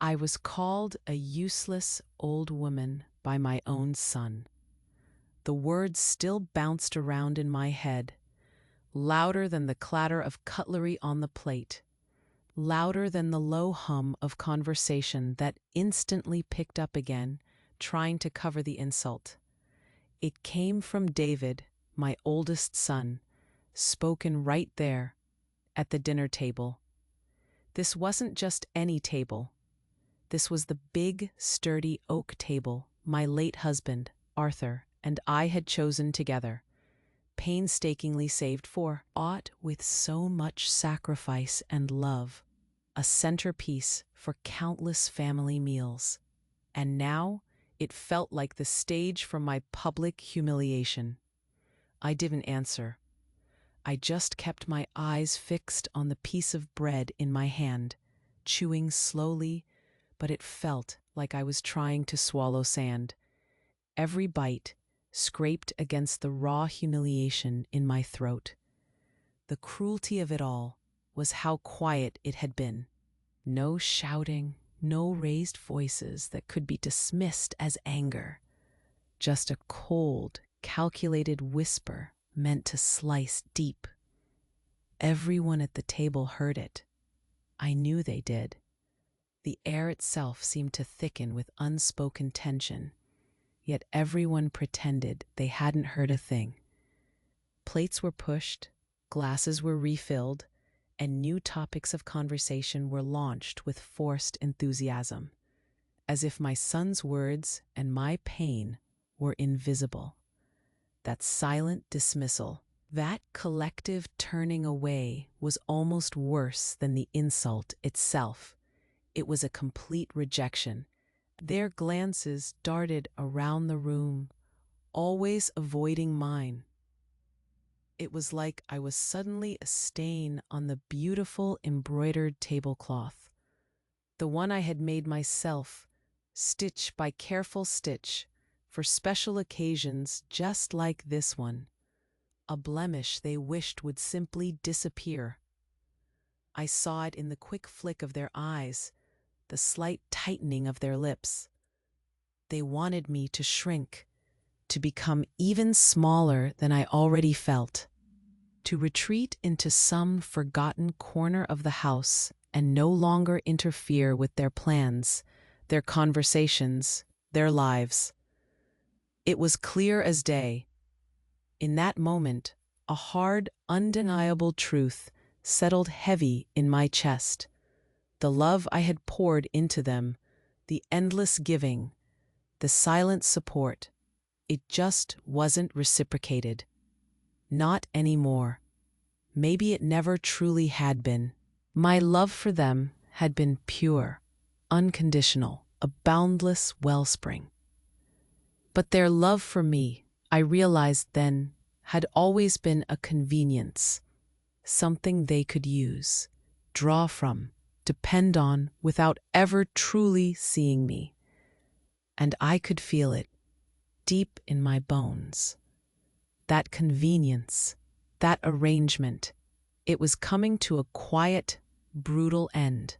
I was called a useless old woman by my own son. The words still bounced around in my head, louder than the clatter of cutlery on the plate, louder than the low hum of conversation that instantly picked up again, trying to cover the insult. It came from David, my oldest son, spoken right there at the dinner table. This wasn't just any table. This was the big, sturdy oak table my late husband, Arthur, and I had chosen together, painstakingly saved for, aught with so much sacrifice and love, a centerpiece for countless family meals. And now it felt like the stage for my public humiliation. I didn't answer. I just kept my eyes fixed on the piece of bread in my hand, chewing slowly, but it felt like I was trying to swallow sand. Every bite scraped against the raw humiliation in my throat. The cruelty of it all was how quiet it had been. No shouting, no raised voices that could be dismissed as anger. Just a cold, calculated whisper meant to slice deep. Everyone at the table heard it. I knew they did. The air itself seemed to thicken with unspoken tension, yet everyone pretended they hadn't heard a thing. Plates were pushed, glasses were refilled, and new topics of conversation were launched with forced enthusiasm, as if my son's words and my pain were invisible. That silent dismissal, that collective turning away, was almost worse than the insult itself. It was a complete rejection. Their glances darted around the room, always avoiding mine. It was like I was suddenly a stain on the beautiful embroidered tablecloth, the one I had made myself, stitch by careful stitch, for special occasions just like this one, a blemish they wished would simply disappear. I saw it in the quick flick of their eyes, the slight tightening of their lips. They wanted me to shrink, to become even smaller than I already felt, to retreat into some forgotten corner of the house and no longer interfere with their plans, their conversations, their lives. It was clear as day. In that moment, a hard, undeniable truth settled heavy in my chest. The love I had poured into them, the endless giving, the silent support, it just wasn't reciprocated. Not anymore. Maybe it never truly had been. My love for them had been pure, unconditional, a boundless wellspring. But their love for me, I realized then, had always been a convenience, something they could use, draw from, depend on without ever truly seeing me. And I could feel it, deep in my bones. That convenience, that arrangement, it was coming to a quiet, brutal end.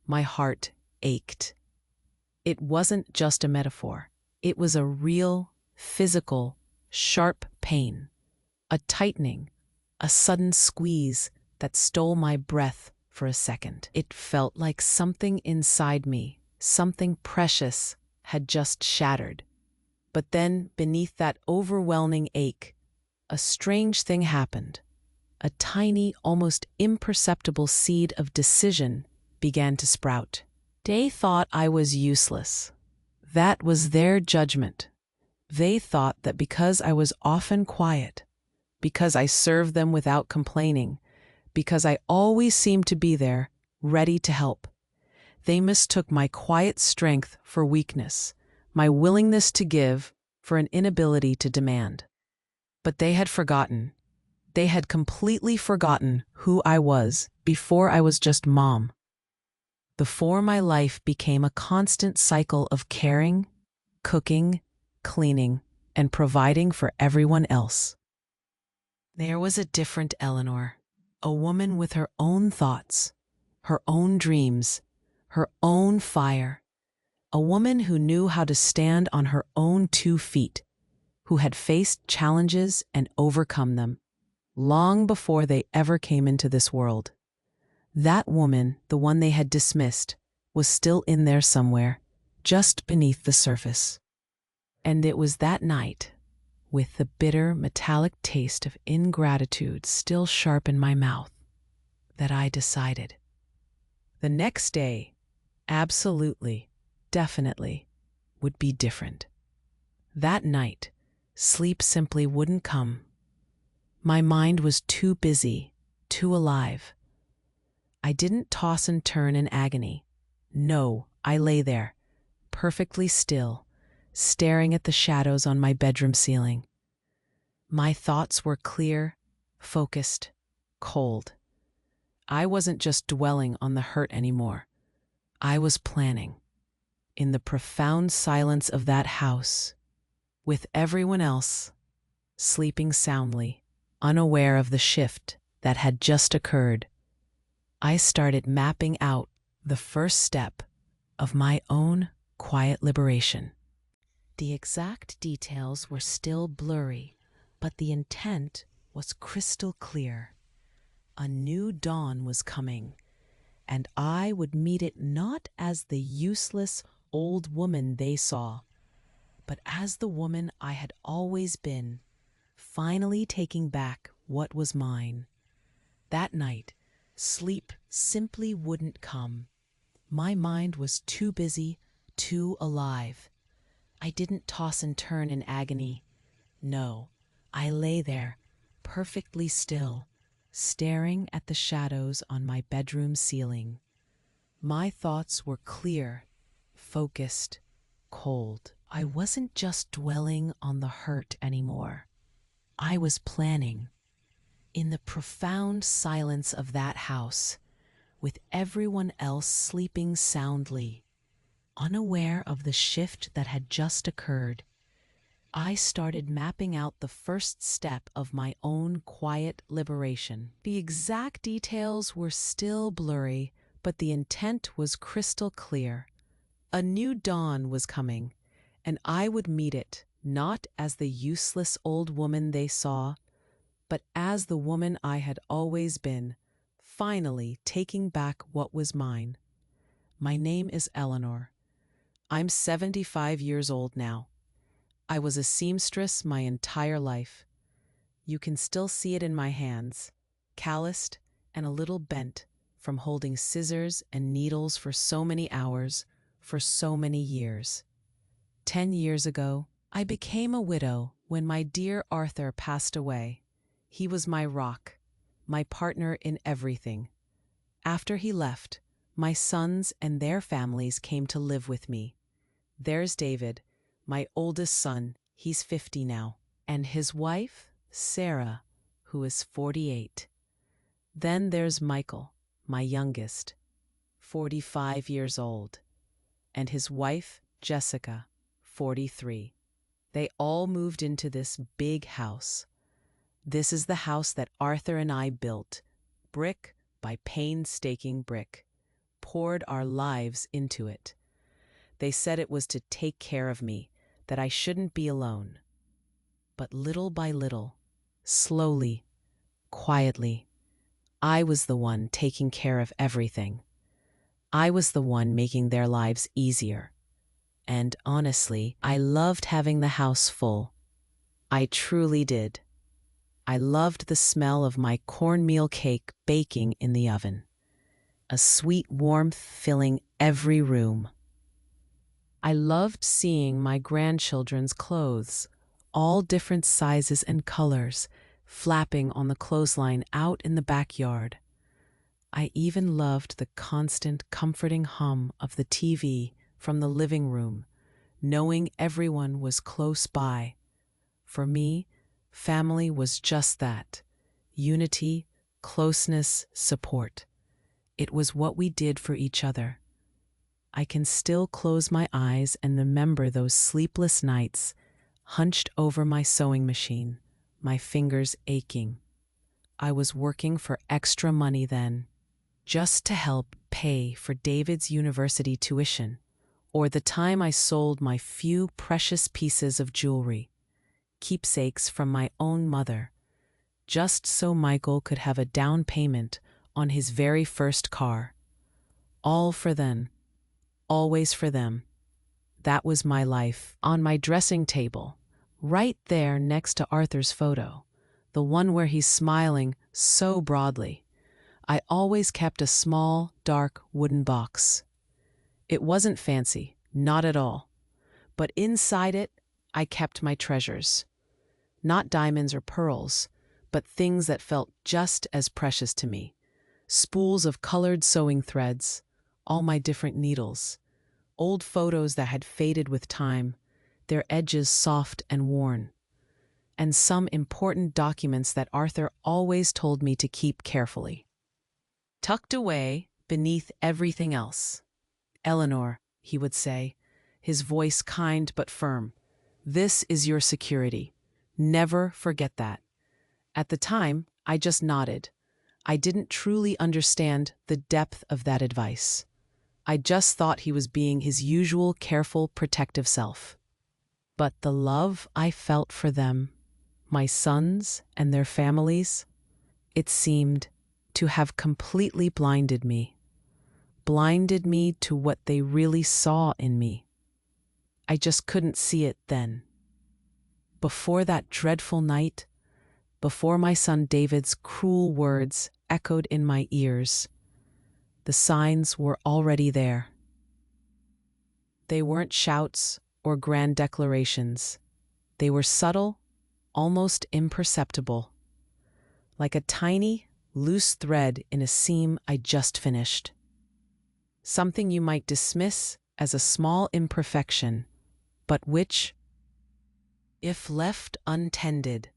My heart ached. It wasn't just a metaphor. It was a real, physical, sharp pain, a tightening, a sudden squeeze that stole my breath for a second. It felt like something inside me, something precious, had just shattered. But then, beneath that overwhelming ache, a strange thing happened. A tiny, almost imperceptible seed of decision began to sprout. They thought I was useless. That was their judgment. They thought that because I was often quiet, because I served them without complaining, because I always seemed to be there, ready to help, they mistook my quiet strength for weakness, my willingness to give for an inability to demand. But they had forgotten. They had completely forgotten who I was before I was just mom. Before my life became a constant cycle of caring, cooking, cleaning, and providing for everyone else. There was a different Eleanor, a woman with her own thoughts, her own dreams, her own fire, a woman who knew how to stand on her own 2 feet, who had faced challenges and overcome them long before they ever came into this world. That woman, the one they had dismissed, was still in there somewhere, just beneath the surface. And it was that night, with the bitter, metallic taste of ingratitude still sharp in my mouth, that I decided. The next day, absolutely, definitely, would be different. That night, sleep simply wouldn't come. My mind was too busy, too alive. I didn't toss and turn in agony. No, I lay there, perfectly still, staring at the shadows on my bedroom ceiling. My thoughts were clear, focused, cold. I wasn't just dwelling on the hurt anymore. I was planning. In the profound silence of that house, with everyone else sleeping soundly, unaware of the shift that had just occurred, I started mapping out the first step of my own quiet liberation. The exact details were still blurry, but the intent was crystal clear. A new dawn was coming, and I would meet it not as the useless old woman they saw, but as the woman I had always been, finally taking back what was mine. That night, sleep simply wouldn't come. My mind was too busy, too alive. I didn't toss and turn in agony. No, I lay there, perfectly still, staring at the shadows on my bedroom ceiling. My thoughts were clear, focused, cold. I wasn't just dwelling on the hurt anymore. I was planning. In the profound silence of that house, with everyone else sleeping soundly, unaware of the shift that had just occurred, I started mapping out the first step of my own quiet liberation. The exact details were still blurry, but the intent was crystal clear. A new dawn was coming, and I would meet it not as the useless old woman they saw, but as the woman I had always been, finally taking back what was mine. My name is Eleanor. I'm 75 years old now. I was a seamstress my entire life. You can still see it in my hands, calloused and a little bent from holding scissors and needles for so many hours, for so many years. 10 years ago, I became a widow when my dear Arthur passed away. He was my rock, my partner in everything. After he left, my sons and their families came to live with me. There's David, my oldest son, he's 50 now, and his wife, Sarah, who is 48. Then there's Michael, my youngest, 45 years old, and his wife, Jessica, 43. They all moved into this big house. This is the house that Arthur and I built, brick by painstaking brick, poured our lives into it. They said it was to take care of me, that I shouldn't be alone. But little by little, slowly, quietly, I was the one taking care of everything. I was the one making their lives easier. And honestly, I loved having the house full. I truly did. I loved the smell of my cornmeal cake baking in the oven, a sweet warmth filling every room. I loved seeing my grandchildren's clothes, all different sizes and colors, flapping on the clothesline out in the backyard. I even loved the constant, comforting hum of the TV from the living room, knowing everyone was close by. For me, family was just that: unity, closeness, support. It was what we did for each other. I can still close my eyes and remember those sleepless nights, hunched over my sewing machine, my fingers aching. I was working for extra money then. just to help pay for David's university tuition, or the time I sold my few precious pieces of jewelry, keepsakes from my own mother, just so Michael could have a down payment on his very first car. All for them, always for them. That was my life. On my dressing table, right there next to Arthur's photo, the one where he's smiling so broadly, I always kept a small, dark wooden box. It wasn't fancy, not at all. But inside it, I kept my treasures. Not diamonds or pearls, but things that felt just as precious to me. Spools of colored sewing threads, all my different needles, old photos that had faded with time, their edges soft and worn, and some important documents that Arthur always told me to keep carefully. Tucked away beneath everything else. "Eleanor," he would say, his voice kind but firm, "this is your security. Never forget that." At the time, I just nodded. I didn't truly understand the depth of that advice. I just thought he was being his usual careful, protective self. But the love I felt for them, my sons and their families, it seemed to have completely blinded me to what they really saw in me. I just couldn't see it then. Before that dreadful night, before my son David's cruel words echoed in my ears, the signs were already there. They weren't shouts or grand declarations. They were subtle, almost imperceptible, like a tiny, loose thread in a seam I just finished. Something you might dismiss as a small imperfection, but which, if left untended,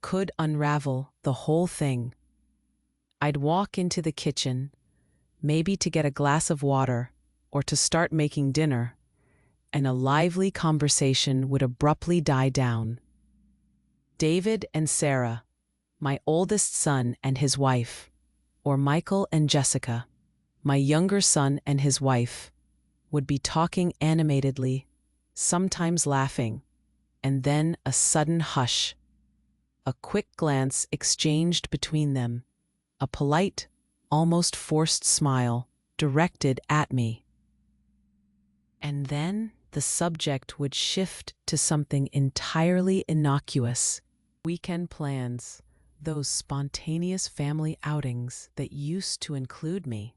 could unravel the whole thing. I'd walk into the kitchen, maybe to get a glass of water or to start making dinner, and a lively conversation would abruptly die down. David and Sarah, my oldest son and his wife, or Michael and Jessica, my younger son and his wife, would be talking animatedly, sometimes laughing, and then a sudden hush. A quick glance exchanged between them, a polite, almost forced smile directed at me. And then the subject would shift to something entirely innocuous. Weekend plans, those spontaneous family outings that used to include me,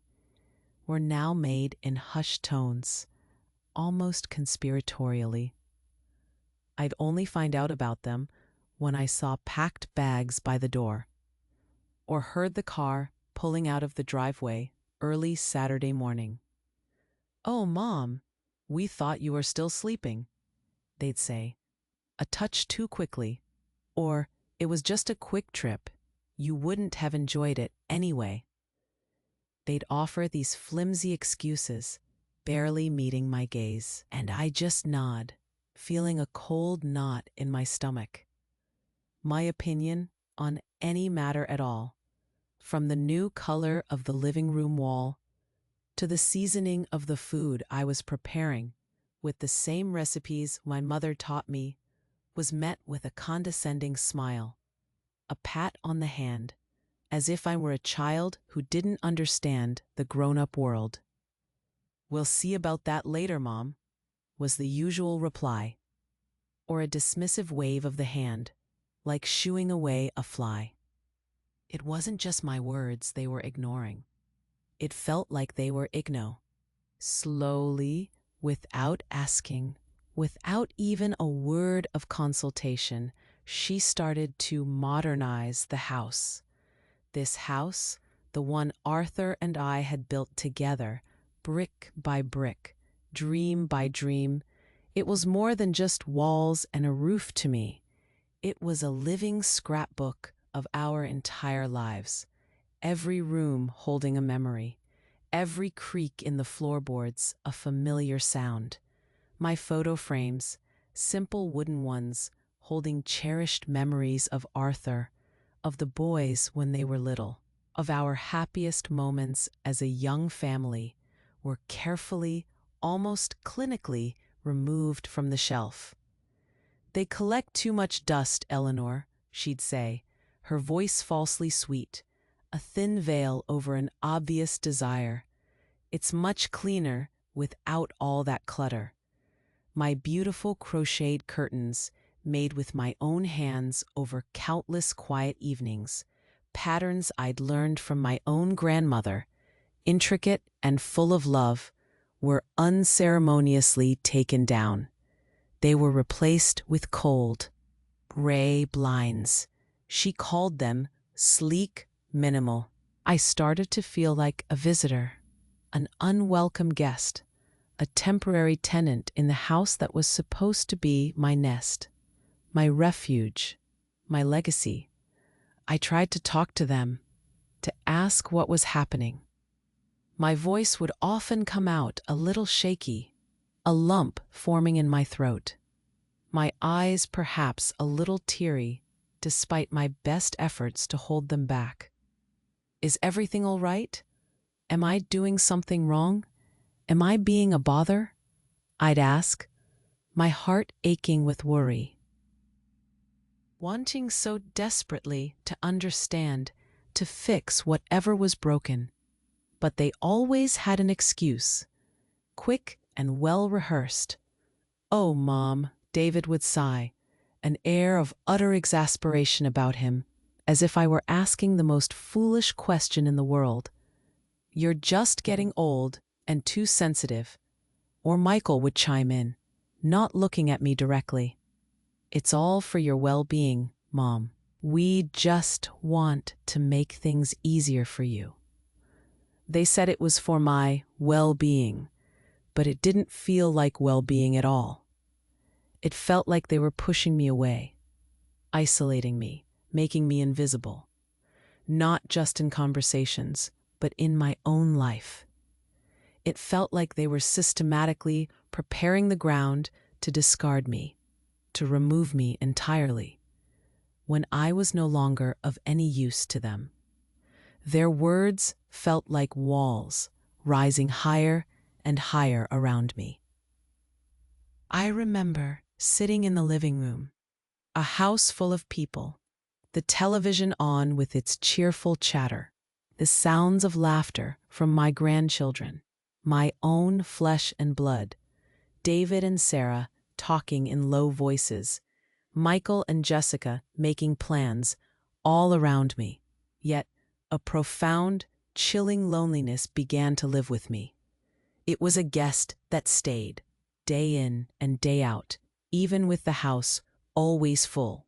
were now made in hushed tones, almost conspiratorially. I'd only find out about them when I saw packed bags by the door, or heard the car pulling out of the driveway early Saturday morning. "Oh, Mom, we thought you were still sleeping," they'd say, a touch too quickly, or "It was just a quick trip. You wouldn't have enjoyed it anyway." They'd offer these flimsy excuses, barely meeting my gaze, and I just nod, feeling a cold knot in my stomach. My opinion on any matter at all, from the new color of the living room wall to the seasoning of the food I was preparing with the same recipes my mother taught me, was met with a condescending smile, a pat on the hand, as if I were a child who didn't understand the grown-up world. "We'll see about that later, Mom," was the usual reply, or a dismissive wave of the hand, like shooing away a fly. It wasn't just my words they were ignoring. It felt like they were igno. Slowly, without asking, without even a word of consultation, she started to modernize the house. This house, the one Arthur and I had built together, brick by brick, dream by dream, it was more than just walls and a roof to me. It was a living scrapbook of our entire lives, every room holding a memory, every creak in the floorboards a familiar sound. My photo frames, simple wooden ones, holding cherished memories of Arthur, of the boys when they were little. of our happiest moments as a young family were carefully, almost clinically, removed from the shelf. "They collect too much dust, Eleanor," she'd say, her voice falsely sweet, a thin veil over an obvious desire. "It's much cleaner without all that clutter." My beautiful crocheted curtains, made with my own hands over countless quiet evenings, patterns I'd learned from my own grandmother, intricate and full of love, were unceremoniously taken down. They were replaced with cold, gray blinds. She called them sleek minimal. I started to feel like a visitor, an unwelcome guest, a temporary tenant in the house that was supposed to be my nest, my refuge, my legacy. I tried to talk to them, to ask what was happening. My voice would often come out a little shaky, a lump forming in my throat. My eyes perhaps a little teary, despite my best efforts to hold them back. "Is everything all right? Am I doing something wrong? Am I being a bother?" I'd ask, my heart aching with worry. Wanting so desperately to understand, to fix whatever was broken. But they always had an excuse, quick and well-rehearsed. "Oh, Mom," David would sigh, an air of utter exasperation about him, as if I were asking the most foolish question in the world. "You're just getting old and too sensitive." Or Michael would chime in, not looking at me directly. "It's all for your well-being, Mom. We just want to make things easier for you." They said it was for my well-being, but it didn't feel like well-being at all. It felt like they were pushing me away, isolating me, making me invisible. Not just in conversations, but in my own life. It felt like they were systematically preparing the ground to discard me, to remove me entirely, when I was no longer of any use to them. Their words felt like walls, rising higher and higher around me. I remember sitting in the living room, a house full of people, the television on with its cheerful chatter, the sounds of laughter from my grandchildren, my own flesh and blood, David and Sarah talking in low voices, Michael and Jessica making plans, all around me. Yet a profound, chilling loneliness began to live with me. It was a guest that stayed, day in and day out, even with the house always full,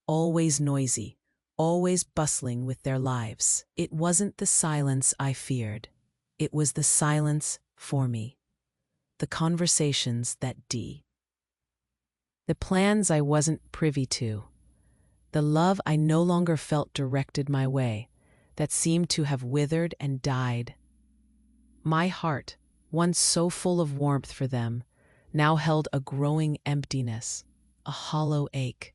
always noisy, always bustling with their lives. It wasn't the silence I feared. It was the silence for me. The conversations that the plans I wasn't privy to, the love I no longer felt directed my way, that seemed to have withered and died. My heart, once so full of warmth for them, now held a growing emptiness, a hollow ache.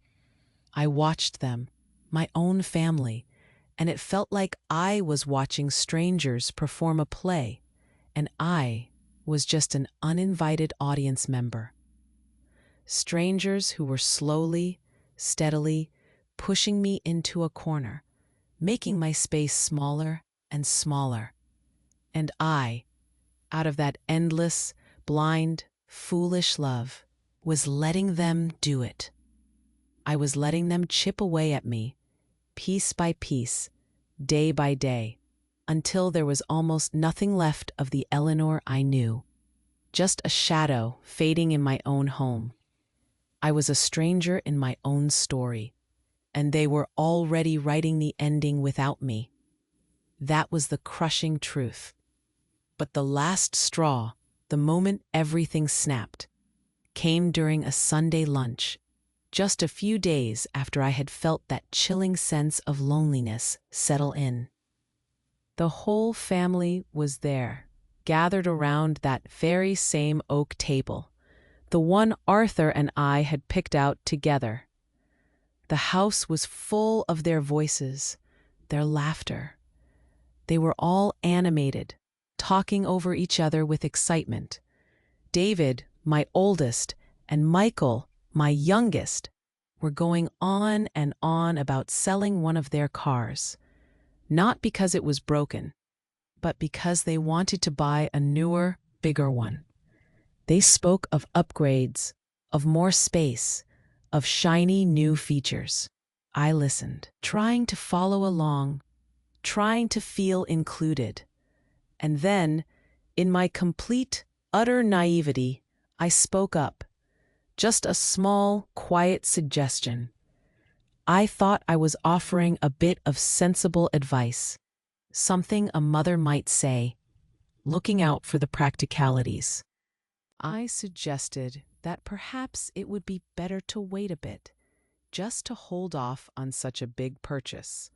I watched them, my own family, and it felt like I was watching strangers perform a play, and I was just an uninvited audience member. Strangers who were slowly, steadily pushing me into a corner, making my space smaller and smaller. And I, out of that endless, blind, foolish love, was letting them do it. I was letting them chip away at me, piece by piece, day by day, until there was almost nothing left of the Eleanor I knew, just a shadow fading in my own home. I was a stranger in my own story, and they were already writing the ending without me. That was the crushing truth. But the last straw, the moment everything snapped, came during a Sunday lunch, just a few days after I had felt that chilling sense of loneliness settle in. The whole family was there, gathered around that very same oak table, the one Arthur and I had picked out together. The house was full of their voices, their laughter, They were all animated, talking over each other with excitement. David, my oldest, and Michael, my youngest, were going on and on about selling one of their cars, not because it was broken, but because they wanted to buy a newer, bigger one. They spoke of upgrades, of more space, of shiny new features. I listened, trying to follow along, trying to feel included. And then, in my complete, utter naivety, I spoke up. Just a small, quiet suggestion. I thought I was offering a bit of sensible advice, something a mother might say, looking out for the practicalities. I suggested that perhaps it would be better to wait a bit, just to hold off on such a big purchase.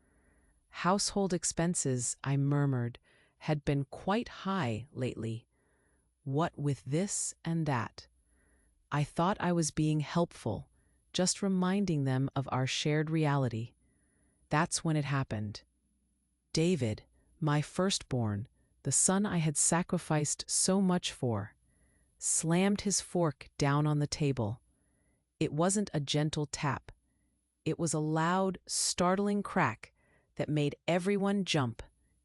Household expenses, I murmured, had been quite high lately. What with this and that? I thought I was being helpful, just reminding them of our shared reality. That's when it happened. David, my firstborn, the son I had sacrificed so much for, slammed his fork down on the table. It wasn't a gentle tap. It was a loud, startling crack that made everyone jump,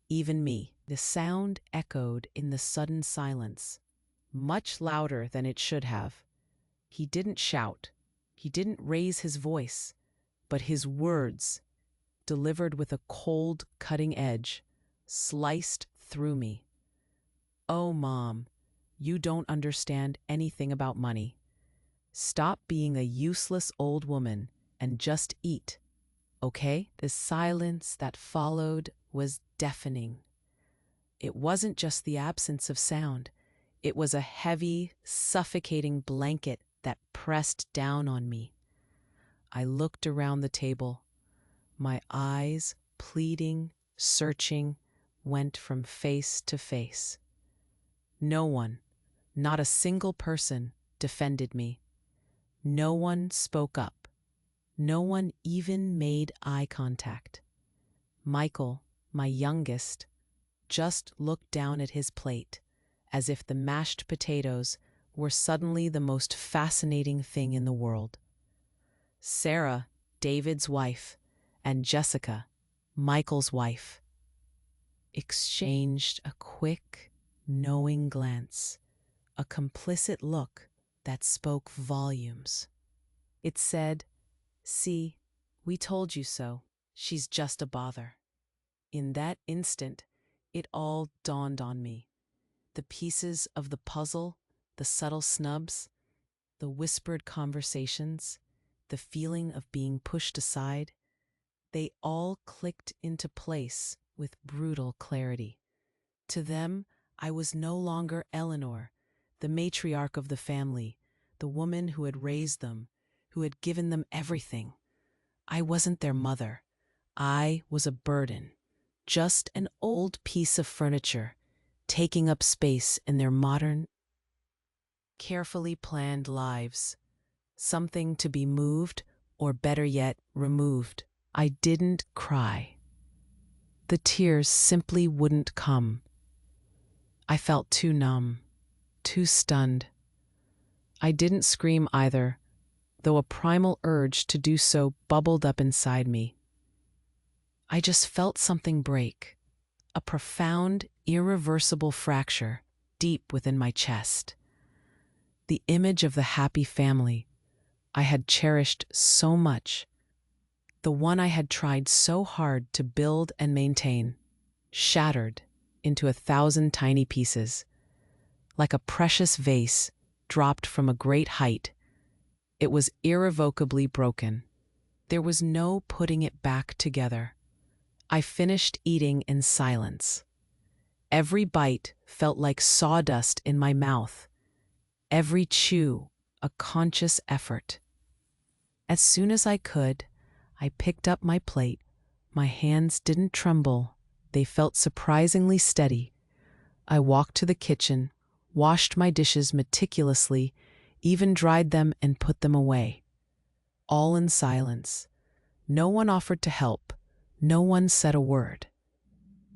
even me. The sound echoed in the sudden silence, much louder than it should have. He didn't shout. He didn't raise his voice, but his words, delivered with a cold, cutting edge, sliced through me. "Oh, Mom, you don't understand anything about money. Stop being a useless old woman and just eat, okay?" The silence that followed was deafening. It wasn't just the absence of sound. It was a heavy, suffocating blanket that pressed down on me. I looked around the table. My eyes, pleading, searching, went from face to face. No one, not a single person, defended me. No one spoke up. No one even made eye contact. Michael, my youngest, just looked down at his plate, as if the mashed potatoes were suddenly the most fascinating thing in the world. Sarah, David's wife, and Jessica, Michael's wife, exchanged a quick, knowing glance, a complicit look that spoke volumes. It said, "See, we told you so. She's just a bother." In that instant, it all dawned on me. The pieces of the puzzle, the subtle snubs, the whispered conversations, the feeling of being pushed aside, they all clicked into place with brutal clarity. To them, I was no longer Eleanor, the matriarch of the family, the woman who had raised them, who had given them everything. I wasn't their mother. I was a burden, just an old piece of furniture, taking up space in their modern, carefully planned lives. Something to be moved, or better yet, removed. I didn't cry. The tears simply wouldn't come. I felt too numb, too stunned. I didn't scream either, though a primal urge to do so bubbled up inside me. I just felt something break, a profound, irreversible fracture deep within my chest. The image of the happy family I had cherished so much, the one I had tried so hard to build and maintain, shattered into 1,000 tiny pieces. Like a precious vase dropped from a great height, it was irrevocably broken. There was no putting it back together. I finished eating in silence. Every bite felt like sawdust in my mouth, every chew a conscious effort. As soon as I could, I picked up my plate. My hands didn't tremble. They felt surprisingly steady. I walked to the kitchen, washed my dishes meticulously, even dried them and put them away. All in silence. No one offered to help. No one said a word.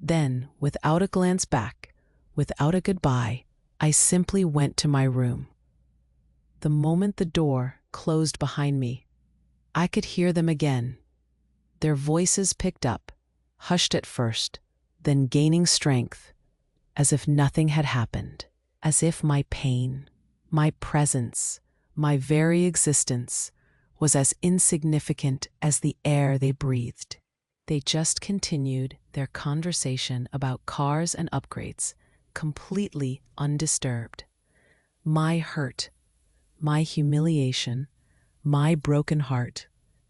Then, without a glance back, without a goodbye, I simply went to my room. The moment the door closed behind me, I could hear them again. Their voices picked up, hushed at first, then gaining strength, as if nothing had happened, as if my pain, my presence, my very existence was as insignificant as the air they breathed. They just continued their conversation about cars and upgrades, completely undisturbed. My hurt, my humiliation, my broken heart,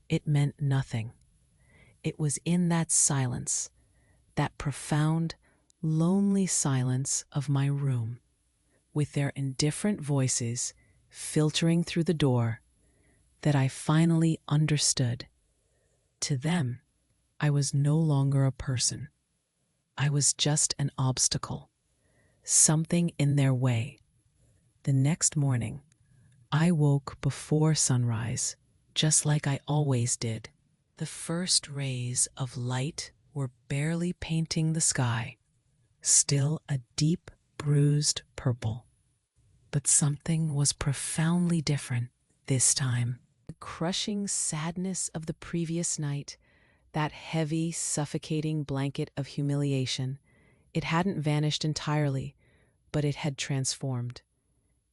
it meant nothing. It was in that silence, that profound, lonely silence of my room, with their indifferent voices filtering through the door, that I finally understood. To them, I was no longer a person. I was just an obstacle, something in their way. The next morning, I woke before sunrise, just like I always did. The first rays of light were barely painting the sky, still a deep, bruised purple. But something was profoundly different this time. The crushing sadness of the previous night, that heavy, suffocating blanket of humiliation, it hadn't vanished entirely, but it had transformed.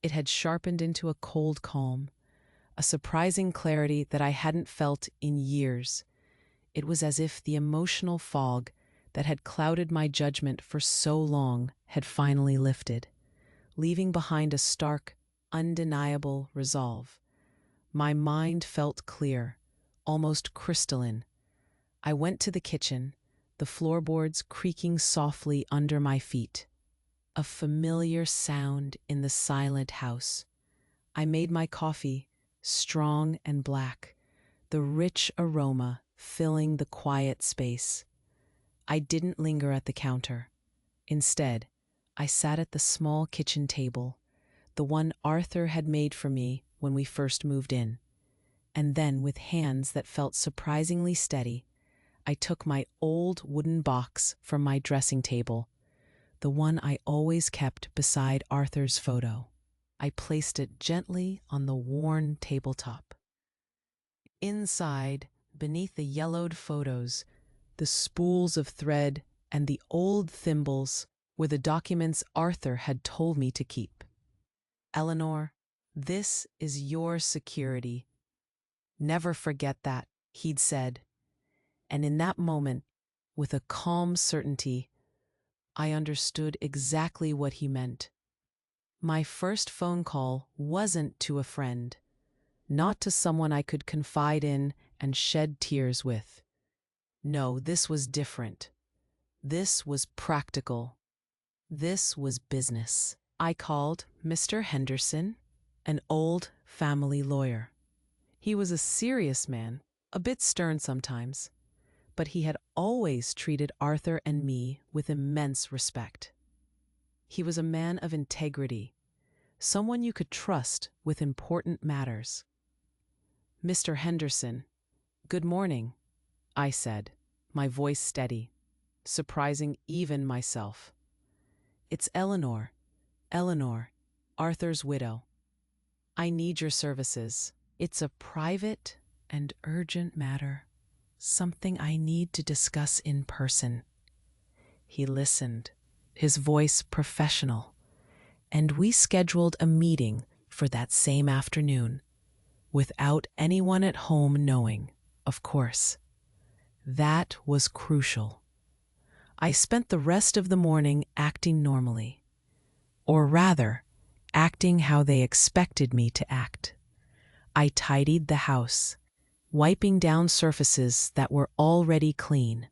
It had sharpened into a cold calm, a surprising clarity that I hadn't felt in years. It was as if the emotional fog that had clouded my judgment for so long had finally lifted, leaving behind a stark, undeniable resolve. My mind felt clear, almost crystalline. I went to the kitchen, the floorboards creaking softly under my feet. A familiar sound in the silent house. I made my coffee, strong and black, the rich aroma filling the quiet space. I didn't linger at the counter. Instead, I sat at the small kitchen table, the one Arthur had made for me when we first moved in. And then, with hands that felt surprisingly steady, I took my old wooden box from my dressing table, the one I always kept beside Arthur's photo. I placed it gently on the worn tabletop. Inside, beneath the yellowed photos, the spools of thread and the old thimbles were the documents Arthur had told me to keep. "Eleanor, this is your security. Never forget that," he'd said. And in that moment, with a calm certainty, I understood exactly what he meant. My first phone call wasn't to a friend, not to someone I could confide in and shed tears with. No, this was different. This was practical. This was business. I called Mr. Henderson, an old family lawyer. He was a serious man, a bit stern sometimes, but he had always treated Arthur and me with immense respect. He was a man of integrity, someone you could trust with important matters. "Mr. Henderson, good morning," I said, my voice steady, surprising even myself. "It's Eleanor, Arthur's widow. I need your services. It's a private and urgent matter, something I need to discuss in person." He listened, his voice professional, and we scheduled a meeting for that same afternoon, without anyone at home knowing, of course. That was crucial. I spent the rest of the morning acting normally, or rather, acting how they expected me to act. I tidied the house, wiping down surfaces that were already clean,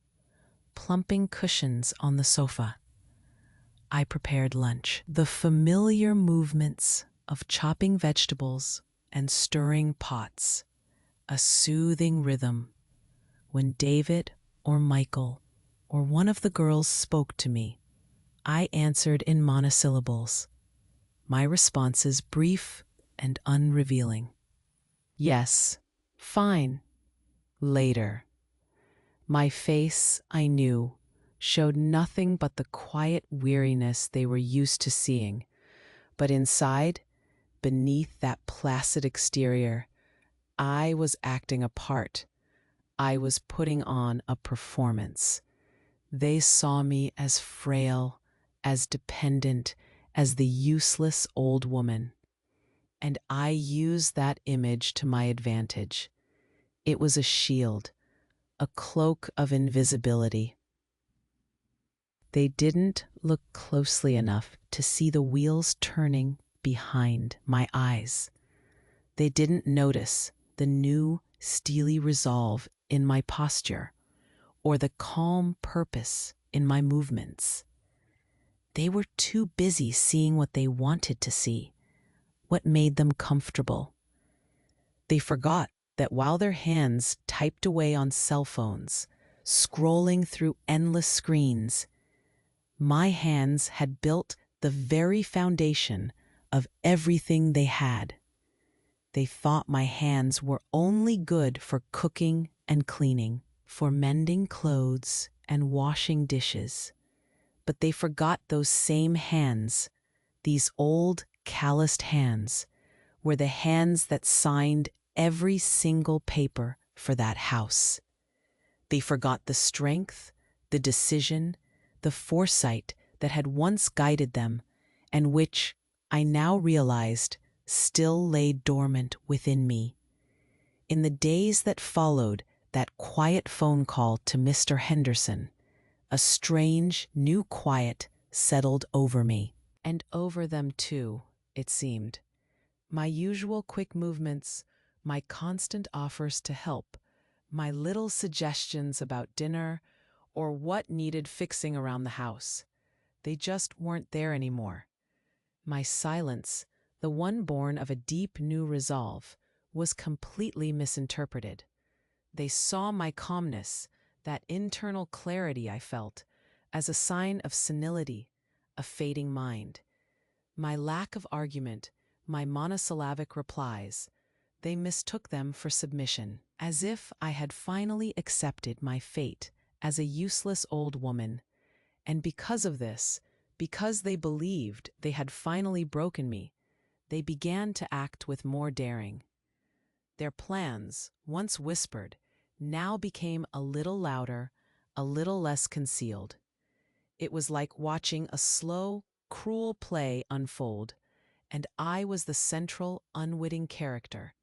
plumping cushions on the sofa. I prepared lunch, the familiar movements of chopping vegetables and stirring pots, a soothing rhythm. When David or Michael or one of the girls spoke to me, I answered in monosyllables, my responses brief and unrevealing. "Yes, fine. Later." My face, I knew, showed nothing but the quiet weariness they were used to seeing. But inside, beneath that placid exterior, I was acting a part. I was putting on a performance. They saw me as frail, as dependent, as the useless old woman. And I used that image to my advantage. It was a shield, a cloak of invisibility. They didn't look closely enough to see the wheels turning behind my eyes. They didn't notice the new, steely resolve in my posture, or the calm purpose in my movements. They were too busy seeing what they wanted to see, what made them comfortable. They forgot that while their hands typed away on cell phones, scrolling through endless screens, my hands had built the very foundation of everything they had. They thought my hands were only good for cooking and cleaning, for mending clothes and washing dishes. But they forgot those same hands, these old, calloused hands, were the hands that signed every single paper for that house. They forgot the strength, the decision, the foresight that had once guided them, and which, I now realized, still lay dormant within me. In the days that followed that quiet phone call to Mr. Henderson, a strange, new quiet settled over me. And over them, too, it seemed. My usual quick movements, my constant offers to help, my little suggestions about dinner or what needed fixing around the house. They just weren't there anymore. My silence, the one born of a deep new resolve, was completely misinterpreted. They saw my calmness, that internal clarity I felt, as a sign of senility, a fading mind. My lack of argument, my monosyllabic replies, they mistook them for submission, as if I had finally accepted my fate as a useless old woman. And because of this, because they believed they had finally broken me, they began to act with more daring. Their plans, once whispered, now became a little louder, a little less concealed. It was like watching a slow, cruel play unfold, and I was the central, unwitting character.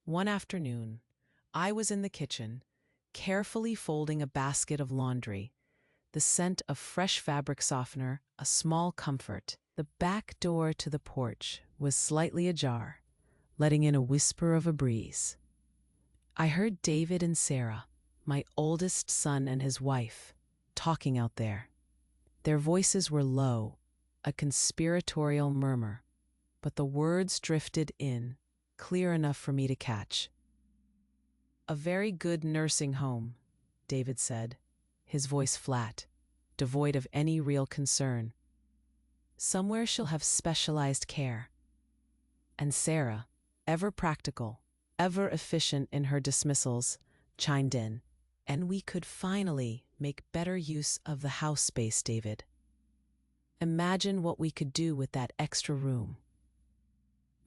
One afternoon, I was in the kitchen, carefully folding a basket of laundry, the scent of fresh fabric softener a small comfort. The back door to the porch was slightly ajar, letting in a whisper of a breeze. I heard David and Sarah, my oldest son and his wife, talking out there. Their voices were low, a conspiratorial murmur, but the words drifted in, clear enough for me to catch. "A very good nursing home," David said, his voice flat, devoid of any real concern. "Somewhere she'll have specialized care." And Sarah, ever practical, ever efficient in her dismissals, chimed in. "And we could finally make better use of the house space, David. Imagine what we could do with that extra room."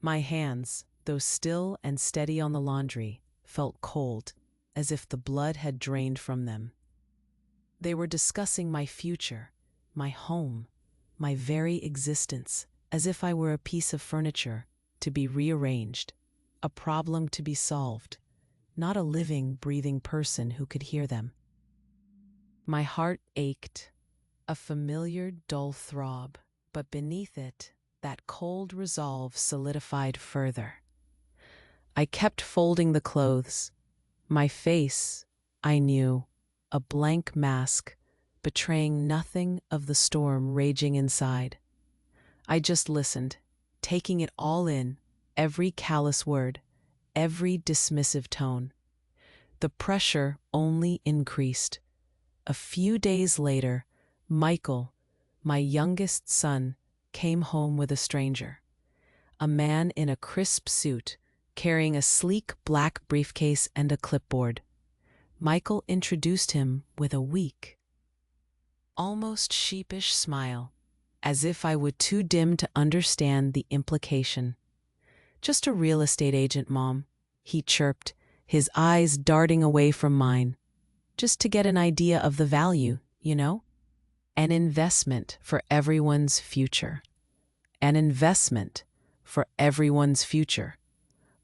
My hands, though still and steady on the laundry, felt cold, as if the blood had drained from them. They were discussing my future, my home, my very existence, as if I were a piece of furniture to be rearranged, a problem to be solved, not a living, breathing person who could hear them. My heart ached, a familiar, dull throb, but beneath it, that cold resolve solidified further. I kept folding the clothes. My face, I knew, a blank mask, betraying nothing of the storm raging inside. I just listened, taking it all in, every callous word, every dismissive tone. The pressure only increased. A few days later, Michael, my youngest son, came home with a stranger. A man in a crisp suit, carrying a sleek black briefcase and a clipboard. Michael introduced him with a weak, almost sheepish smile, as if I were too dim to understand the implication. "Just a real estate agent, Mom," he chirped, his eyes darting away from mine. "Just to get an idea of the value, you know? An investment for everyone's future. An investment for everyone's future."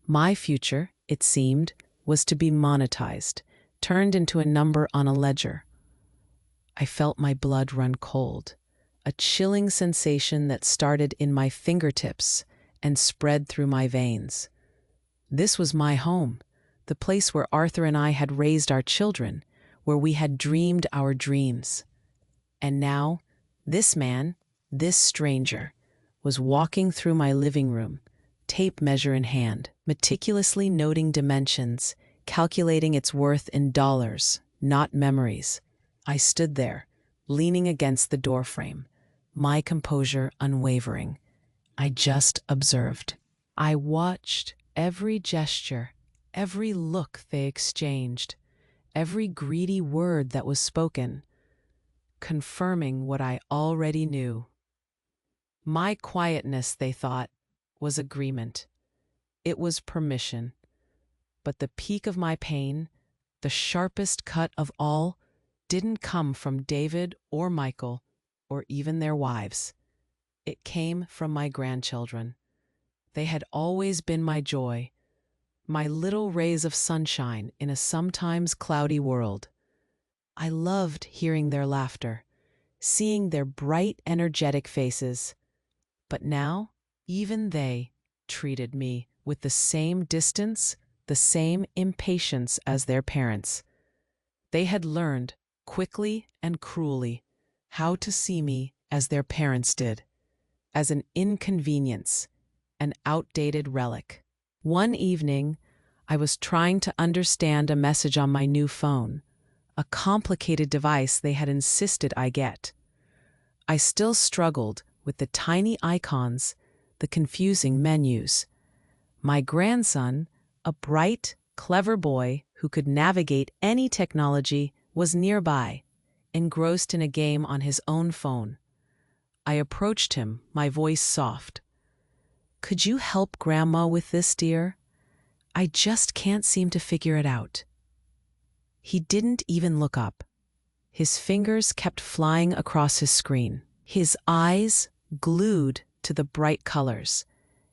My future, it seemed, was to be monetized, turned into a number on a ledger. I felt my blood run cold, a chilling sensation that started in my fingertips and spread through my veins. This was my home, the place where Arthur and I had raised our children, where we had dreamed our dreams. And now, this man, this stranger, was walking through my living room, tape measure in hand, meticulously noting dimensions, calculating its worth in dollars, not memories. I stood there, leaning against the doorframe, my composure unwavering. I just observed. I watched every gesture, every look they exchanged, every greedy word that was spoken, confirming what I already knew. My quietness, they thought, was agreement. It was permission. But the peak of my pain, the sharpest cut of all, didn't come from David or Michael or even their wives. It came from my grandchildren. They had always been my joy, my little rays of sunshine in a sometimes cloudy world. I loved hearing their laughter, seeing their bright, energetic faces. But now, even they treated me with the same distance, the same impatience as their parents. They had learned, quickly and cruelly, how to see me as their parents did, as an inconvenience, an outdated relic. One evening, I was trying to understand a message on my new phone, a complicated device they had insisted I get. I still struggled with the tiny icons, the confusing menus. My grandson, a bright, clever boy who could navigate any technology, was nearby, engrossed in a game on his own phone. I approached him, my voice soft. "Could you help Grandma with this, dear? I just can't seem to figure it out." He didn't even look up. His fingers kept flying across his screen, his eyes glued to the bright colors.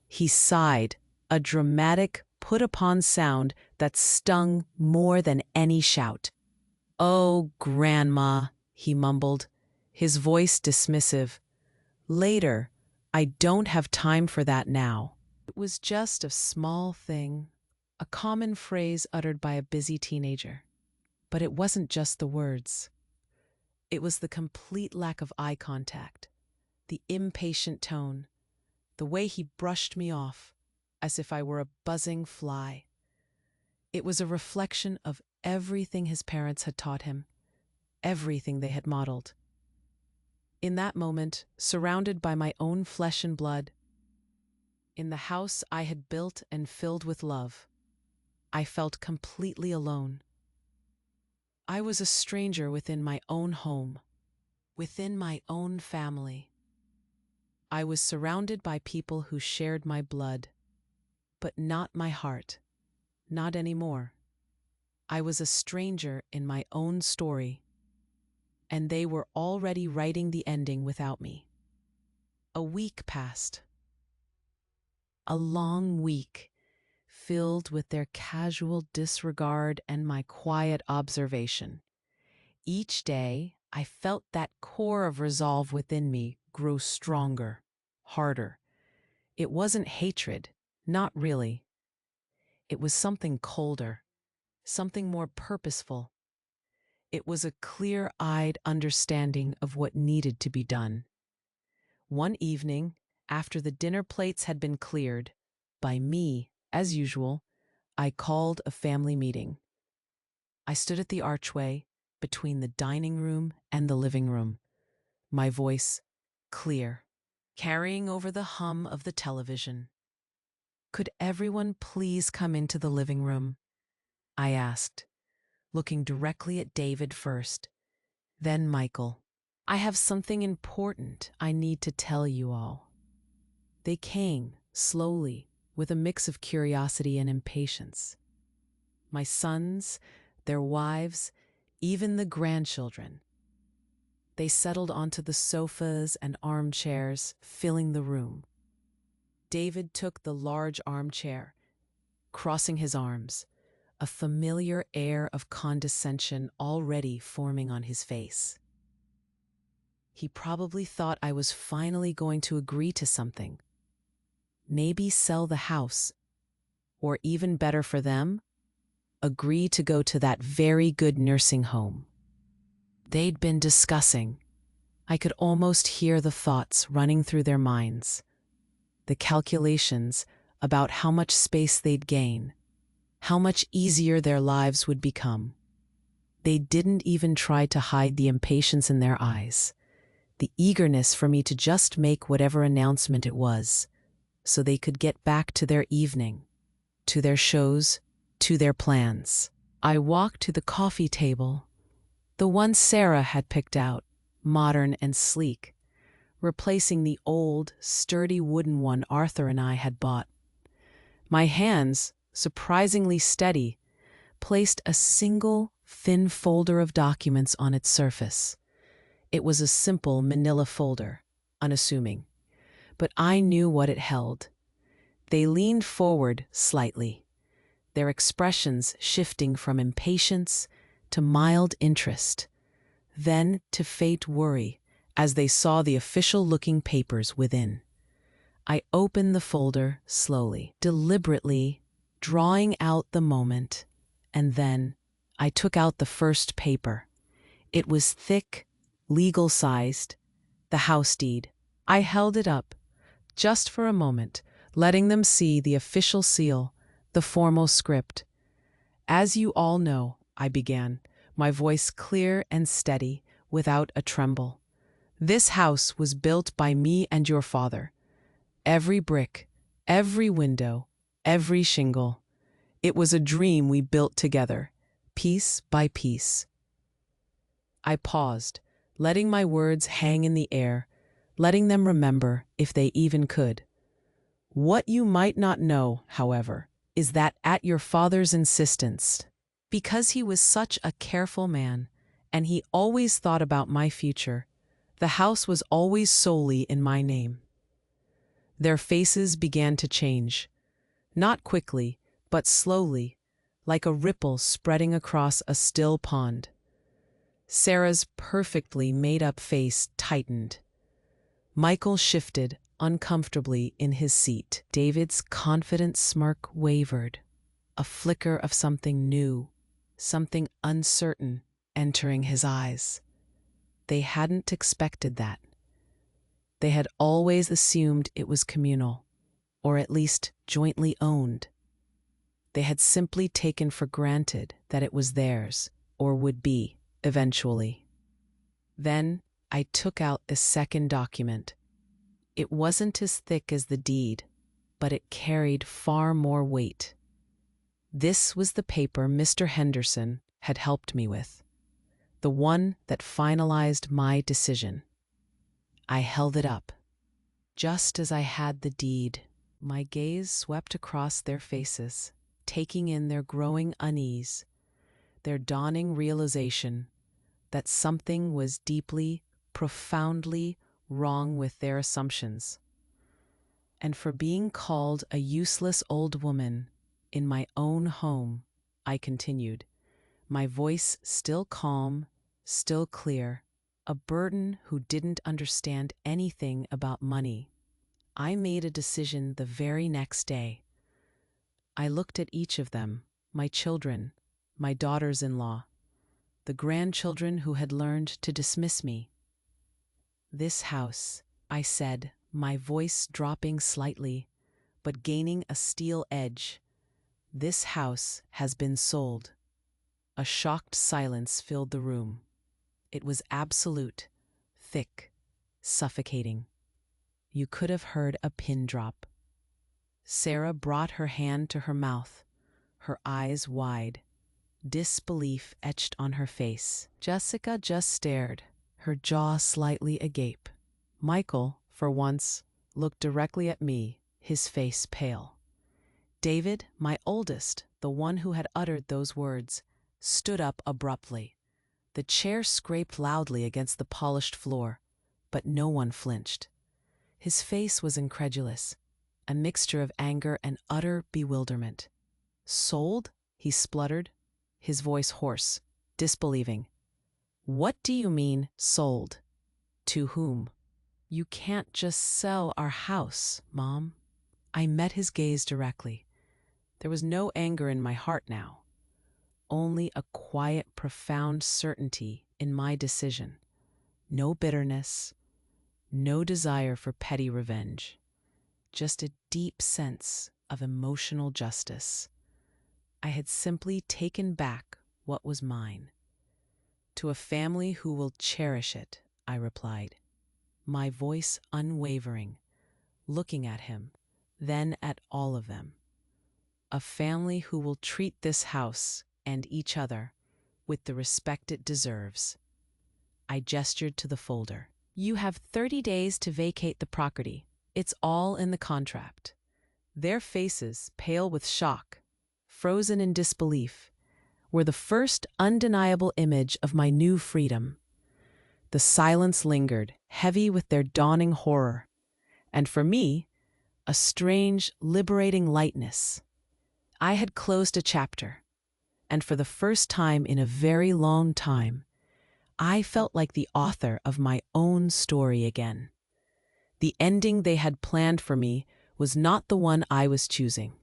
He sighed, a dramatic, put-upon sound that stung more than any shout. "Oh, Grandma," he mumbled, his voice dismissive. "Later, I don't have time for that now." It was just a small thing, a common phrase uttered by a busy teenager. But it wasn't just the words. It was the complete lack of eye contact, the impatient tone, the way he brushed me off, as if I were a buzzing fly. It was a reflection of everything his parents had taught him, everything they had modeled. In that moment, surrounded by my own flesh and blood, in the house I had built and filled with love, I felt completely alone. I was a stranger within my own home, within my own family. I was surrounded by people who shared my blood, but not my heart, not anymore. I was a stranger in my own story, and they were already writing the ending without me. A week passed. A long week, filled with their casual disregard and my quiet observation. Each day, I felt that core of resolve within me grow stronger, harder. It wasn't hatred, not really. It was something colder, something more purposeful. It was a clear-eyed understanding of what needed to be done. One evening, after the dinner plates had been cleared, by me, as usual, I called a family meeting. I stood at the archway between the dining room and the living room, my voice clear, carrying over the hum of the television. "Could everyone please come into the living room?" I asked, looking directly at David first, then Michael. I have something important I need to tell you all. They came, slowly, with a mix of curiosity and impatience. My sons, their wives, even the grandchildren. They settled onto the sofas and armchairs, filling the room. David took the large armchair, crossing his arms, a familiar air of condescension already forming on his face. He probably thought I was finally going to agree to something. Maybe sell the house, or even better for them, agree to go to that very good nursing home. They'd been discussing. I could almost hear the thoughts running through their minds, the calculations about how much space they'd gain, how much easier their lives would become. They didn't even try to hide the impatience in their eyes, the eagerness for me to just make whatever announcement it was, so they could get back to their evening, to their shows, to their plans. I walked to the coffee table, the one Sarah had picked out, modern and sleek, replacing the old, sturdy wooden one Arthur and I had bought. My hands, surprisingly steady, placed a single, thin folder of documents on its surface. It was a simple manila folder, unassuming, but I knew what it held. They leaned forward slightly, their expressions shifting from impatience to mild interest, then to faint worry as they saw the official-looking papers within. I opened the folder slowly, deliberately, drawing out the moment, and then I took out the first paper. It was thick, legal-sized, the house deed. I held it up, just for a moment, letting them see the official seal, the formal script. "As you all know," I began, my voice clear and steady, without a tremble. "This house was built by me and your father. Every brick, every window, every shingle. It was a dream we built together, piece by piece." I paused, letting my words hang in the air, letting them remember, if they even could. "What you might not know, however, is that at your father's insistence, because he was such a careful man, and he always thought about my future, the house was always solely in my name." Their faces began to change, not quickly, but slowly, like a ripple spreading across a still pond. Sarah's perfectly made-up face tightened. Michael shifted uncomfortably in his seat. David's confident smirk wavered, a flicker of something new, something uncertain, entering his eyes. They hadn't expected that. They had always assumed it was communal, or at least jointly owned. They had simply taken for granted that it was theirs, or would be, eventually. Then I took out the second document. It wasn't as thick as the deed, but it carried far more weight. This was the paper Mr. Henderson had helped me with, the one that finalized my decision. I held it up. Just as I had the deed, my gaze swept across their faces, taking in their growing unease, their dawning realization that something was deeply, profoundly wrong with their assumptions. And for being called a useless old woman in my own home, I continued, my voice still calm, still clear, a burden who didn't understand anything about money. I made a decision the very next day. I looked at each of them, my children, my daughters-in-law, the grandchildren who had learned to dismiss me. "This house," I said, my voice dropping slightly, but gaining a steel edge, "this house has been sold." A shocked silence filled the room. It was absolute, thick, suffocating. You could have heard a pin drop. Sarah brought her hand to her mouth, her eyes wide, disbelief etched on her face. Jessica just stared, her jaw slightly agape. Michael, for once, looked directly at me, his face pale. David, my oldest, the one who had uttered those words, stood up abruptly. The chair scraped loudly against the polished floor, but no one flinched. His face was incredulous, a mixture of anger and utter bewilderment. "Sold?" he spluttered, his voice hoarse, disbelieving. "What do you mean, sold? To whom?" "You can't just sell our house, Mom." I met his gaze directly. There was no anger in my heart now, only a quiet, profound certainty in my decision. No bitterness, no desire for petty revenge, just a deep sense of emotional justice. I had simply taken back what was mine. "To a family who will cherish it," I replied, my voice unwavering, looking at him, then at all of them. "A family who will treat this house and each other with the respect it deserves." I gestured to the folder. "You have 30 days to vacate the property. It's all in the contract." Their faces, pale with shock, frozen in disbelief, were the first undeniable image of my new freedom. The silence lingered, heavy with their dawning horror, and for me, a strange, liberating lightness. I had closed a chapter, and for the first time in a very long time, I felt like the author of my own story again. The ending they had planned for me was not the one I was choosing.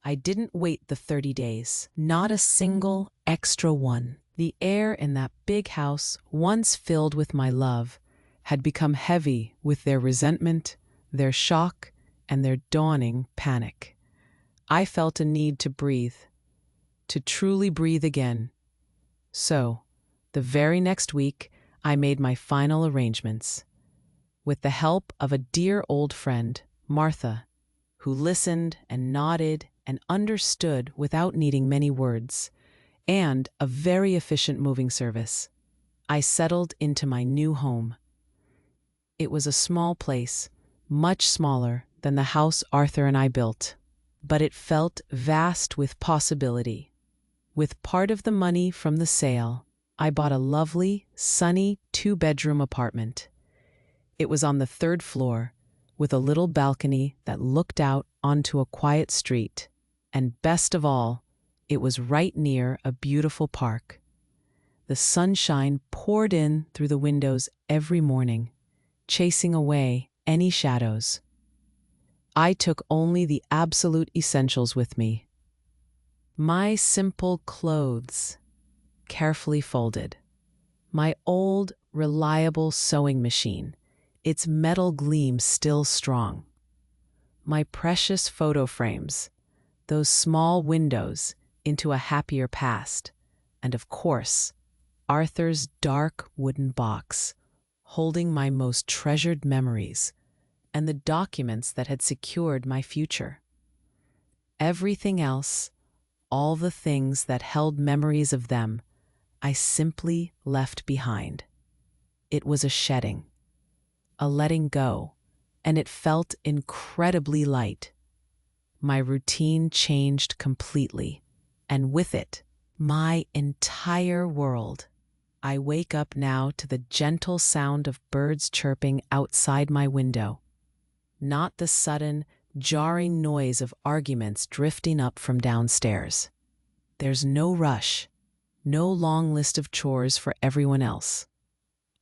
I didn't wait the 30 days, not a single extra one. The air in that big house, once filled with my love, had become heavy with their resentment, their shock, and their dawning panic. I felt a need to breathe, to truly breathe again. So, the very next week, I made my final arrangements. With the help of a dear old friend, Martha, who listened and nodded and understood without needing many words, and a very efficient moving service, I settled into my new home. It was a small place, much smaller than the house Arthur and I built, but it felt vast with possibility. With part of the money from the sale, I bought a lovely, sunny 2-bedroom apartment. It was on the 3rd floor, with a little balcony that looked out onto a quiet street, and best of all, it was right near a beautiful park. The sunshine poured in through the windows every morning, chasing away any shadows. I took only the absolute essentials with me. My simple clothes, carefully folded. My old, reliable sewing machine, its metal gleam still strong. My precious photo frames, those small windows into a happier past. And of course, Arthur's dark wooden box, holding my most treasured memories and the documents that had secured my future. Everything else, all the things that held memories of them, I simply left behind. It was a shedding, a letting go, and it felt incredibly light. My routine changed completely, and with it, my entire world. I wake up now to the gentle sound of birds chirping outside my window, not the sudden, jarring noise of arguments drifting up from downstairs. There's no rush, no long list of chores for everyone else.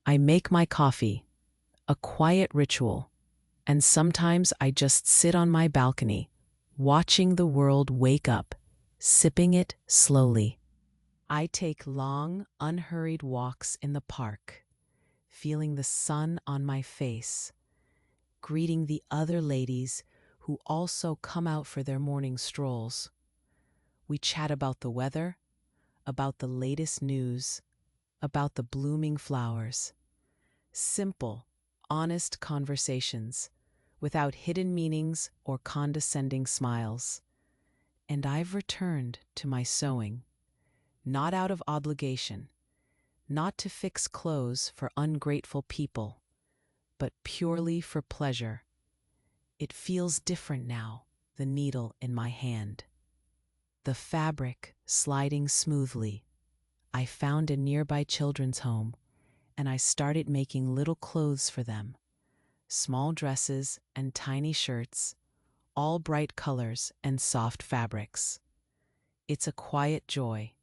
I make my coffee, a quiet ritual, and sometimes I just sit on my balcony, watching the world wake up, sipping it slowly. I take long, unhurried walks in the park, feeling the sun on my face, greeting the other ladies who also come out for their morning strolls. We chat about the weather, about the latest news, about the blooming flowers. Simple, honest conversations, without hidden meanings or condescending smiles. And I've returned to my sewing, not out of obligation, not to fix clothes for ungrateful people, but purely for pleasure. It feels different now, the needle in my hand. The fabric sliding smoothly. I found a nearby children's home, and I started making little clothes for them. Small dresses and tiny shirts, all bright colors and soft fabrics. It's a quiet joy,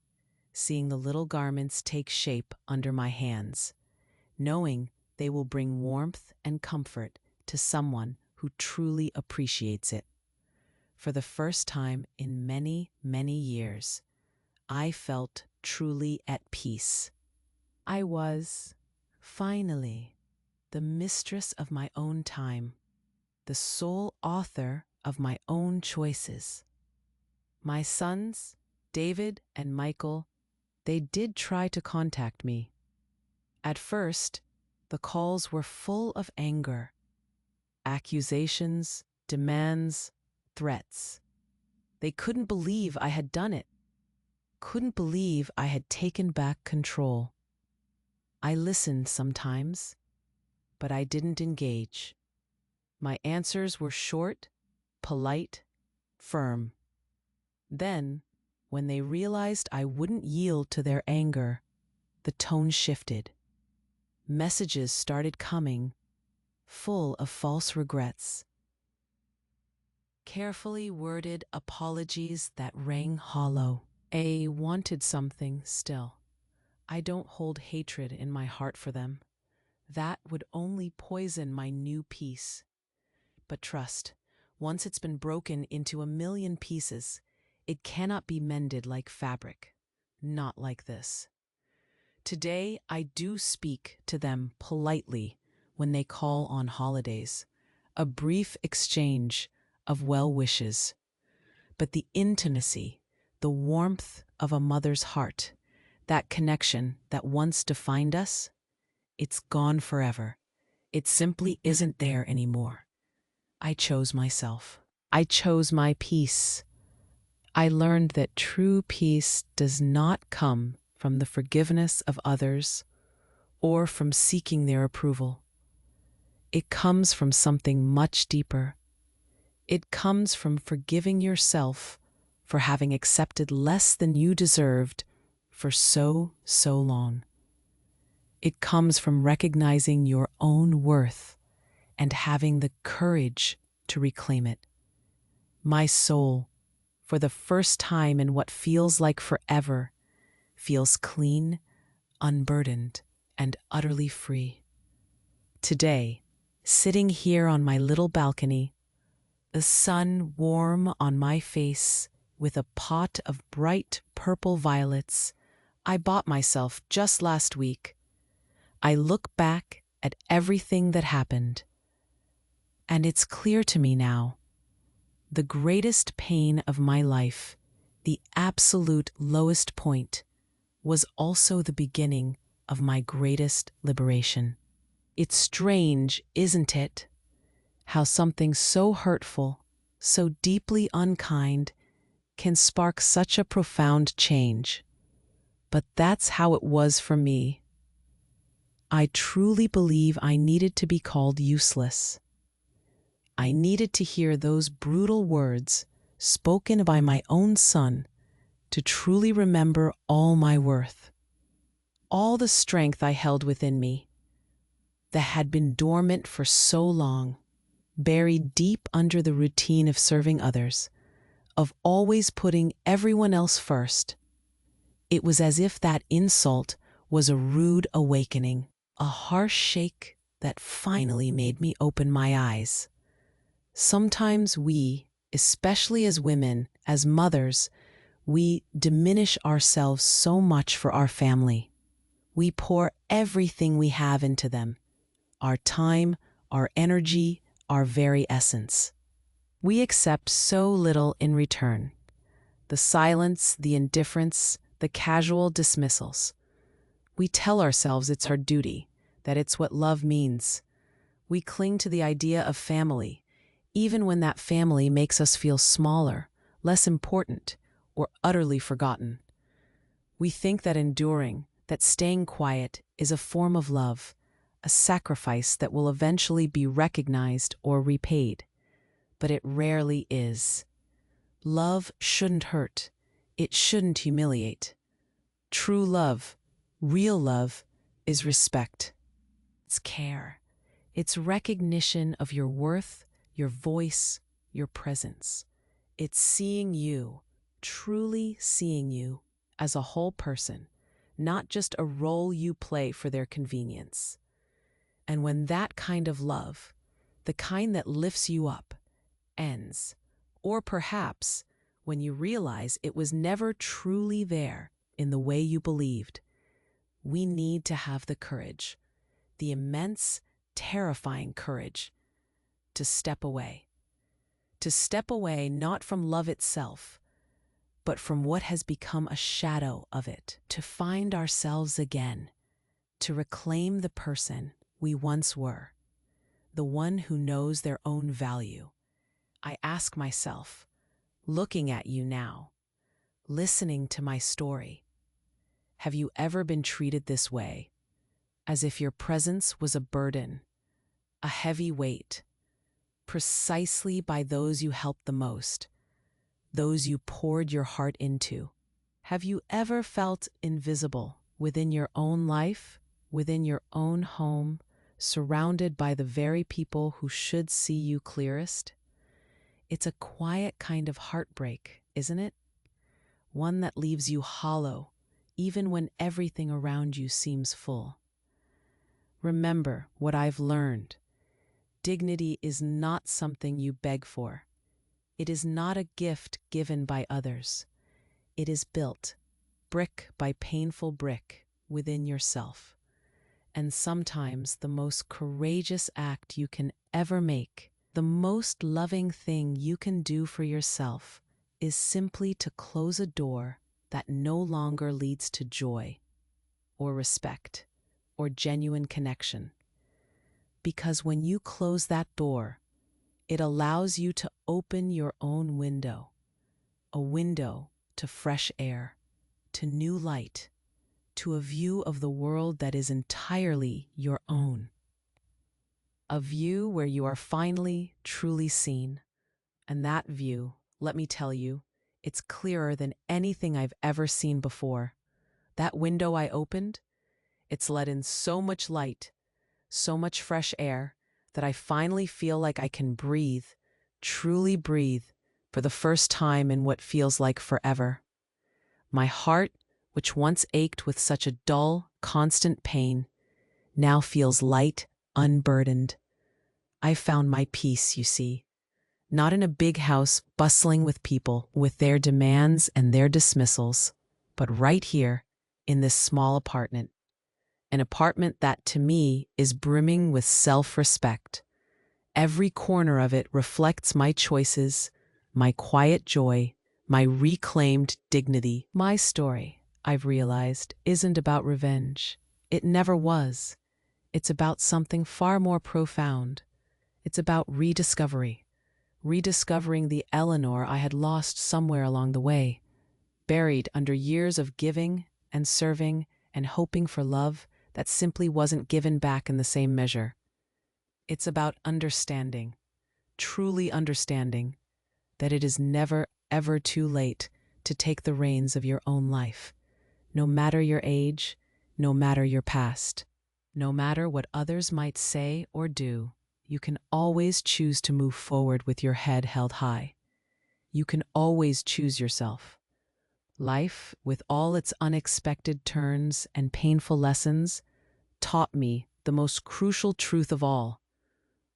seeing the little garments take shape under my hands, knowing they will bring warmth and comfort to someone who truly appreciates it. For the first time in many, many years, I felt truly at peace. I was, finally, the mistress of my own time, the sole author of my own choices. My sons, David and Michael, they did try to contact me. At first, the calls were full of anger, accusations, demands, threats. They couldn't believe I had done it, couldn't believe I had taken back control. I listened sometimes, but I didn't engage. My answers were short, polite, firm. Then, when they realized I wouldn't yield to their anger, the tone shifted. Messages started coming, full of false regrets. Carefully worded apologies that rang hollow. I wanted something still. I don't hold hatred in my heart for them. That would only poison my new peace. But trust, once it's been broken into a million pieces, it cannot be mended like fabric. Not like this. Today, I do speak to them politely when they call on holidays, a brief exchange of well wishes. But the intimacy, the warmth of a mother's heart, that connection that once defined us, it's gone forever. It simply isn't there anymore. I chose myself. I chose my peace. I learned that true peace does not come from the forgiveness of others or from seeking their approval. It comes from something much deeper. It comes from forgiving yourself for having accepted less than you deserved for so long. It comes from recognizing your own worth and having the courage to reclaim it. My soul, for the first time in what feels like forever, feels clean, unburdened, and utterly free. Today, sitting here on my little balcony, the sun warm on my face with a pot of bright purple violets I bought myself just last week, I look back at everything that happened, and it's clear to me now. The greatest pain of my life, the absolute lowest point, was also the beginning of my greatest liberation. It's strange, isn't it, how something so hurtful, so deeply unkind, can spark such a profound change. But that's how it was for me. I truly believe I needed to be called useless. I needed to hear those brutal words spoken by my own son to truly remember all my worth, all the strength I held within me that had been dormant for so long, buried deep under the routine of serving others, of always putting everyone else first. It was as if that insult was a rude awakening, a harsh shake that finally made me open my eyes. Sometimes we, especially as women, as mothers, we diminish ourselves so much for our family. We pour everything we have into them, our time, our energy, our very essence. We accept so little in return. The silence, the indifference, the casual dismissals. We tell ourselves it's our duty, that it's what love means. We cling to the idea of family, even when that family makes us feel smaller, less important, or utterly forgotten. We think that enduring, that staying quiet is a form of love, a sacrifice that will eventually be recognized or repaid. But it rarely is. Love shouldn't hurt. It shouldn't humiliate. True love, real love, is respect. It's care. It's recognition of your worth, your voice, your presence. It's seeing you, truly seeing you, as a whole person, not just a role you play for their convenience. And when that kind of love, the kind that lifts you up, ends, or perhaps when you realize it was never truly there in the way you believed, we need to have the courage, the immense, terrifying courage, to step away. To step away not from love itself, but from what has become a shadow of it, to find ourselves again, to reclaim the person we once were, the one who knows their own value. I ask myself, looking at you now, listening to my story, have you ever been treated this way, as if your presence was a burden, a heavy weight, precisely by those you helped the most, those you poured your heart into? Have you ever felt invisible within your own life, within your own home, surrounded by the very people who should see you clearest? It's a quiet kind of heartbreak, isn't it? One that leaves you hollow, even when everything around you seems full. Remember what I've learned. Dignity is not something you beg for. It is not a gift given by others. It is built, brick by painful brick, within yourself. And sometimes the most courageous act you can ever make, the most loving thing you can do for yourself, is simply to close a door that no longer leads to joy, or respect, or genuine connection. Because when you close that door, it allows you to open your own window, a window to fresh air, to new light, to a view of the world that is entirely your own. A view where you are finally, truly seen. And that view, let me tell you, it's clearer than anything I've ever seen before. That window I opened, it's let in so much light, so much fresh air, that I finally feel like I can breathe, truly breathe, for the first time in what feels like forever. My heart, which once ached with such a dull, constant pain, now feels light, unburdened. I found my peace, you see. Not in a big house bustling with people, with their demands and their dismissals, but right here, in this small apartment. An apartment that, to me, is brimming with self-respect. Every corner of it reflects my choices, my quiet joy, my reclaimed dignity. My story, I've realized, isn't about revenge. It never was. It's about something far more profound. It's about rediscovery. Rediscovering the Eleanor I had lost somewhere along the way, buried under years of giving and serving and hoping for love that simply wasn't given back in the same measure. It's about understanding, truly understanding, that it is never, ever too late to take the reins of your own life, no matter your age, no matter your past, no matter what others might say or do. You can always choose to move forward with your head held high. You can always choose yourself. Life, with all its unexpected turns and painful lessons, taught me the most crucial truth of all.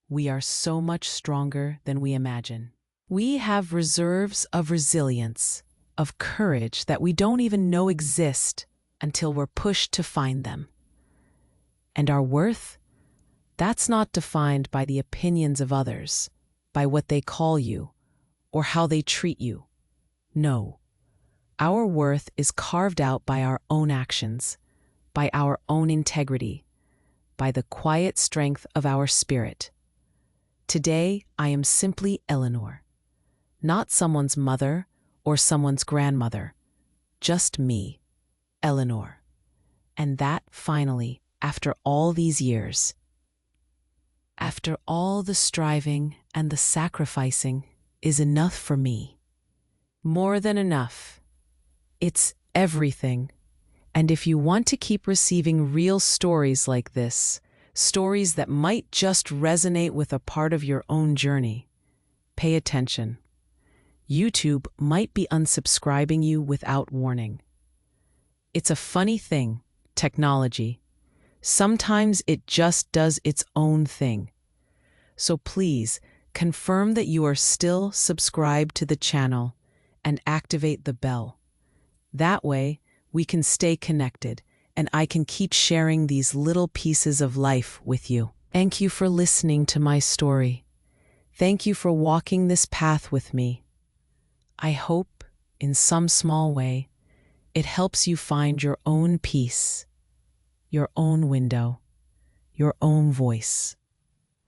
We are so much stronger than we imagine. We have reserves of resilience, of courage that we don't even know exist until we're pushed to find them. And our worth? That's not defined by the opinions of others, by what they call you, or how they treat you. No. Our worth is carved out by our own actions, by our own integrity, by the quiet strength of our spirit. Today, I am simply Eleanor, not someone's mother or someone's grandmother, just me, Eleanor. And that, finally, after all these years, after all the striving and the sacrificing, is enough for me. More than enough. It's everything. And if you want to keep receiving real stories like this, stories that might just resonate with a part of your own journey, pay attention. YouTube might be unsubscribing you without warning. It's a funny thing, technology. Sometimes it just does its own thing. So please, confirm that you are still subscribed to the channel and activate the bell. That way, we can stay connected and I can keep sharing these little pieces of life with you. Thank you for listening to my story. Thank you for walking this path with me. I hope, in some small way, it helps you find your own peace, your own window, your own voice.